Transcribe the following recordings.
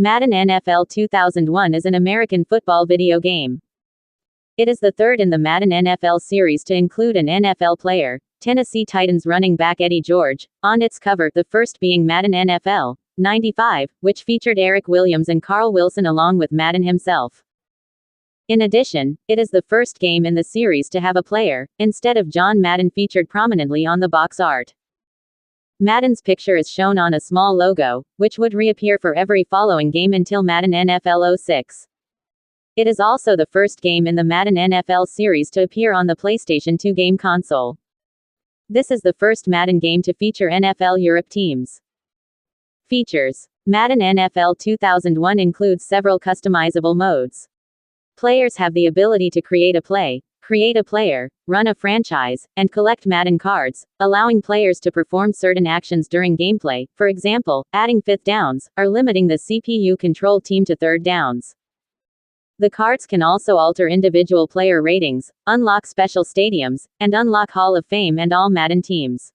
Madden NFL 2001 is an American football video game. It is the third in the Madden NFL series to include an NFL player, Tennessee Titans running back Eddie George, on its cover, the first being Madden NFL 95, which featured Eric Williams and Carl Wilson along with Madden himself. In addition, it is the first game in the series to have a player, instead of John Madden, featured prominently on the box art. Madden's picture is shown on a small logo, which would reappear for every following game until Madden NFL 06. It is also the first game in the Madden NFL series to appear on the PlayStation 2 game console. This is the first Madden game to feature NFL Europe teams. Features: Madden NFL 2001 includes several customizable modes. Players have the ability to create a play, create a player, run a franchise, and collect Madden cards, allowing players to perform certain actions during gameplay, for example, adding fifth downs, or limiting the CPU-controlled team to third downs. The cards can also alter individual player ratings, unlock special stadiums, and unlock Hall of Fame and all Madden teams.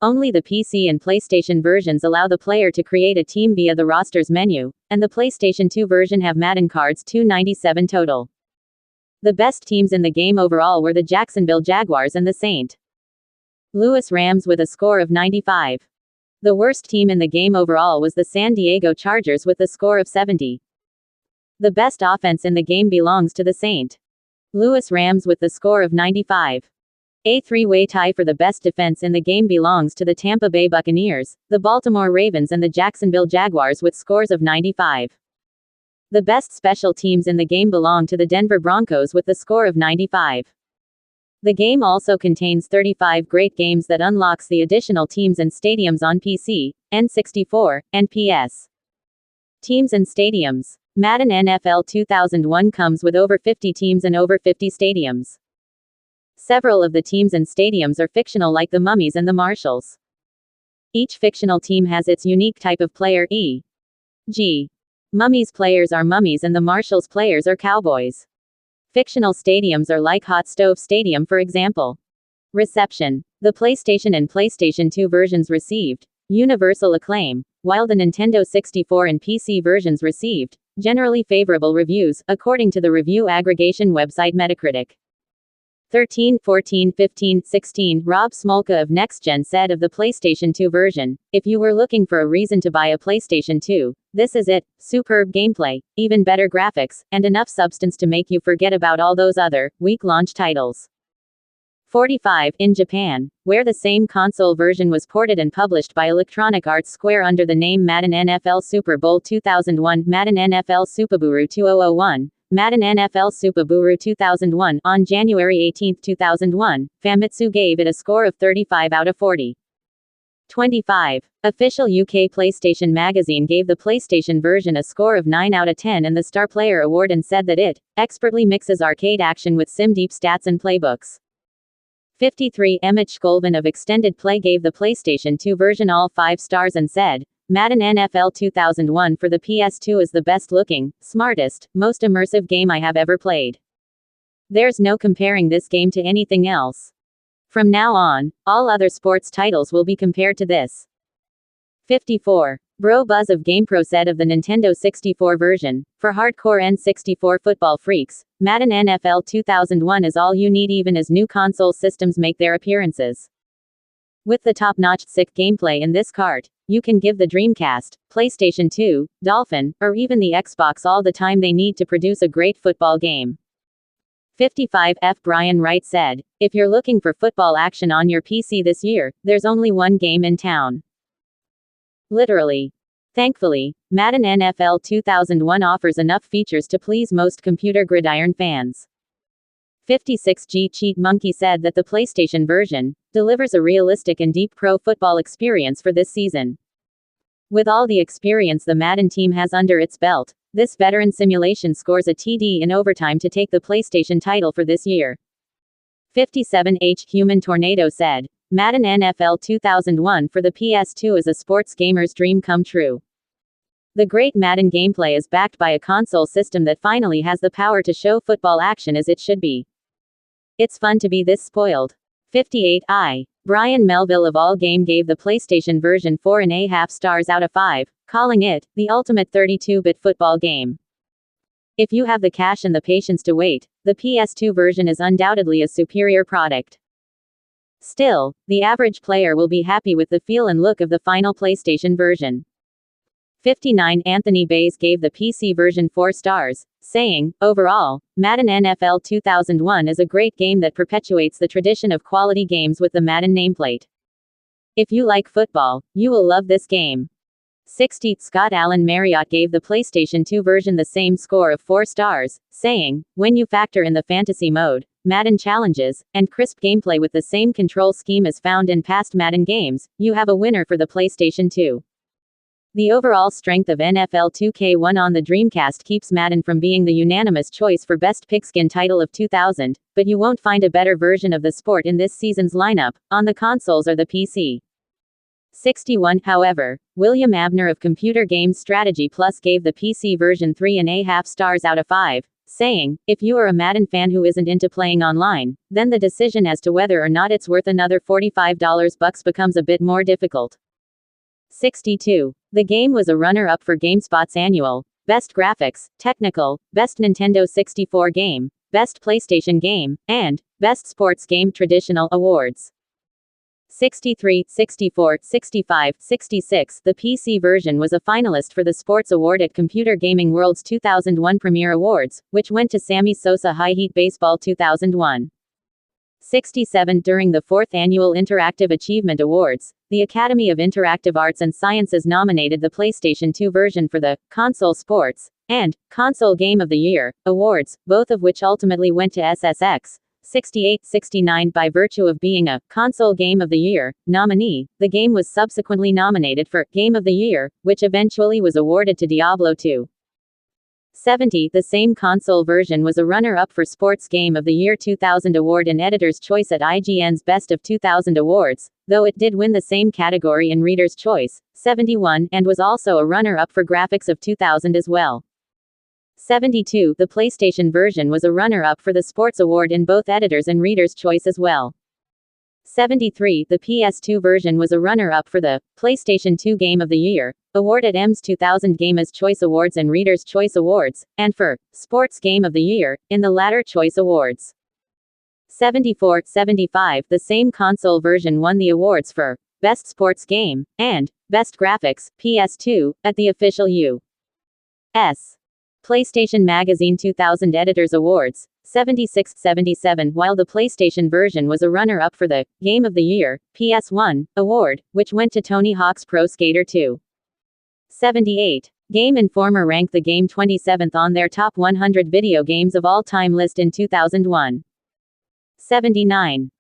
Only the PC and PlayStation versions allow the player to create a team via the rosters menu, and the PlayStation 2 version have Madden cards 297 total. The best teams in the game overall were the Jacksonville Jaguars and the St. Louis Rams with a score of 95. The worst team in the game overall was the San Diego Chargers with a score of 70. The best offense in the game belongs to the St. Louis Rams with the score of 95. A three-way tie for the best defense in the game belongs to the Tampa Bay Buccaneers, the Baltimore Ravens and the Jacksonville Jaguars with scores of 95. The best special teams in the game belong to the Denver Broncos with the score of 95. The game also contains 35 great games that unlocks the additional teams and stadiums on PC, N64, and PS. Teams and stadiums. Madden NFL 2001 comes with over 50 teams and over 50 stadiums. Several of the teams and stadiums are fictional, like the Mummies and the Marshalls. Each fictional team has its unique type of player, e.g. Mummies players are mummies and the Marshalls players are cowboys. Fictional stadiums are like Hot Stove Stadium, for example. Reception. The PlayStation and PlayStation 2 versions received universal acclaim, while the Nintendo 64 and PC versions received generally favorable reviews, according to the review aggregation website Metacritic. 13, 14, 15, 16. Rob Smolka of NextGen said of the PlayStation 2 version, "If you were looking for a reason to buy a PlayStation 2, this is it. Superb gameplay, even better graphics, and enough substance to make you forget about all those other, weak launch titles." 45. In Japan, where the same console version was ported and published by Electronic Arts Square under the name Madden NFL Super Bowl 2001, Madden NFL Supaburu 2001, Madden NFL Supaburu 2001, on January 18, 2001, Famitsu gave it a score of 35 out of 40. 25. Official UK PlayStation magazine gave the PlayStation version a score of 9 out of 10 in the Star Player Award and said that it expertly mixes arcade action with sim-deep stats and playbooks. 53. Emmett Shkolvin of Extended Play gave the PlayStation 2 version all 5 stars and said, "Madden NFL 2001 for the PS2 is the best looking, smartest, most immersive game I have ever played. There's no comparing this game to anything else. From now on, all other sports titles will be compared to this." 54. Bro Buzz of GamePro said of the Nintendo 64 version, "For hardcore N64 football freaks, Madden NFL 2001 is all you need even as new console systems make their appearances. With the top-notch sick gameplay in this cart, you can give the Dreamcast, PlayStation 2, Dolphin, or even the Xbox all the time they need to produce a great football game." 55. F. Brian Wright said, "If you're looking for football action on your PC this year, there's only one game in town." Literally. Thankfully, Madden NFL 2001 offers enough features to please most computer gridiron fans. 56. G. Cheat Monkey said that the PlayStation version delivers a realistic and deep pro football experience for this season. With all the experience the Madden team has under its belt, this veteran simulation scores a TD in overtime to take the PlayStation title for this year. 57. H. Human Tornado said, "Madden NFL 2001 for the PS2 is a sports gamer's dream come true. The great Madden gameplay is backed by a console system that finally has the power to show football action as it should be. It's fun to be this spoiled." 58. Brian Melville of All Game gave the PlayStation version 4.5 stars out of 5, calling it the ultimate 32-bit football game. If you have the cash and the patience to wait, the PS2 version is undoubtedly a superior product. Still, the average player will be happy with the feel and look of the final PlayStation version. 59 Anthony Bays gave the PC version 4 stars, saying, overall, Madden NFL 2001 is a great game that perpetuates the tradition of quality games with the Madden nameplate. If you like football, you will love this game. 60 Scott Allen Marriott gave the PlayStation 2 version the same score of 4 stars, saying, when you factor in the fantasy mode, Madden challenges, and crisp gameplay with the same control scheme as found in past Madden games, you have a winner for the PlayStation 2. The overall strength of NFL 2K1 on the Dreamcast keeps Madden from being the unanimous choice for Best Pigskin title of 2000, but you won't find a better version of the sport in this season's lineup, on the consoles or the PC. 61 However, William Abner of Computer Games Strategy Plus gave the PC version 3.5 stars out of 5, saying, if you are a Madden fan who isn't into playing online, then the decision as to whether or not it's worth another $45 becomes a bit more difficult. 62. The game was a runner-up for GameSpot's annual Best Graphics, Technical, Best Nintendo 64 Game, Best PlayStation Game, and Best Sports Game Traditional awards. 63, 64, 65, 66 The PC version was a finalist for the Sports Award at Computer Gaming World's 2001 Premier Awards, which went to Sammy Sosa High Heat Baseball 2001. 67 During the 4th Annual Interactive Achievement Awards, the Academy of Interactive Arts and Sciences nominated the PlayStation 2 version for the Console Sports and Console Game of the Year awards, both of which ultimately went to SSX. 68-69 By virtue of being a Console Game of the Year nominee, the game was subsequently nominated for Game of the Year, which eventually was awarded to Diablo 2. 70 The same console version was a runner-up for Sports Game of the Year 2000 award and Editor's Choice at IGN's Best of 2000 awards, though it did win the same category in Reader's Choice, 71, and was also a runner-up for Graphics of 2000 as well. 72 The PlayStation version was a runner-up for the Sports Award in both Editor's and Reader's Choice as well. 73 The PS2 version was a runner-up for the PlayStation 2 Game of the Year award at EM's 2000 Gamer's Choice Awards and Reader's Choice Awards, and for Sports Game of the Year in the latter Choice Awards. 74-75 The same console version won the awards for Best Sports Game and Best Graphics, PS2, at the official U.S. PlayStation Magazine 2000 Editors Awards, 76-77 while the PlayStation version was a runner-up for the Game of the Year, PS1, award, which went to Tony Hawk's Pro Skater 2. 78. Game Informer ranked the game 27th on their top 100 video games of all time list in 2001. 79.